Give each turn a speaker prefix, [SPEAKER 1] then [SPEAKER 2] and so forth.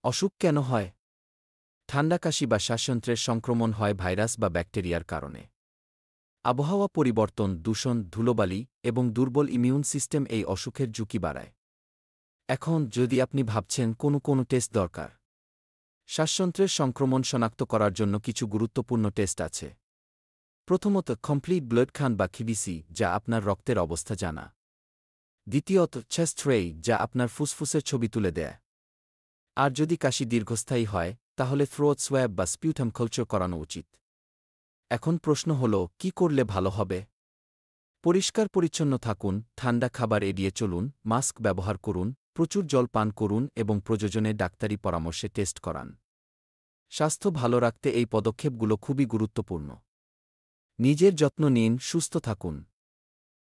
[SPEAKER 1] অসুখ কেন হয়? ঠান্ডা কাশি বা শ্বাসযন্ত্রের সংক্রমণ হয় ভাইরাস বা ব্যাকটেরিয়ার কারণে। আবহাওয়া পরিবর্তন, দূষণ, ধুলোবালি এবং দুর্বল ইমিউন সিস্টেম এই অসুখের ঝুঁকি বাড়ায়। এখন যদি আপনি ভাবছেন কোনো টেস্ট দরকার, শ্বাসযন্ত্রের সংক্রমণ শনাক্ত করার জন্য কিছু গুরুত্বপূর্ণ টেস্ট আছে। প্রথমত, কমপ্লিট ব্লাড কাউন্ট বা কিবিসি, যা আপনার রক্তের অবস্থা জানা। দ্বিতীয়ত, চেস্ট রে, যা আপনার ফুসফুসের ছবি তুলে দেয়। আর যদি কাশি দীর্ঘস্থায়ী হয়, তাহলে থ্রোট সোয়াব বা স্পিউটাম কালচার করানো উচিত। এখন প্রশ্ন হল, কি করলে ভালো হবে? পরিষ্কার পরিচ্ছন্ন থাকুন, ঠান্ডা খাবার এড়িয়ে চলুন, মাস্ক ব্যবহার করুন, প্রচুর জল পান করুন এবং প্রয়োজনে ডাক্তারি পরামর্শে টেস্ট করান। স্বাস্থ্য ভালো রাখতে এই পদক্ষেপগুলো খুবই গুরুত্বপূর্ণ। নিজের যত্ন নিন, সুস্থ থাকুন।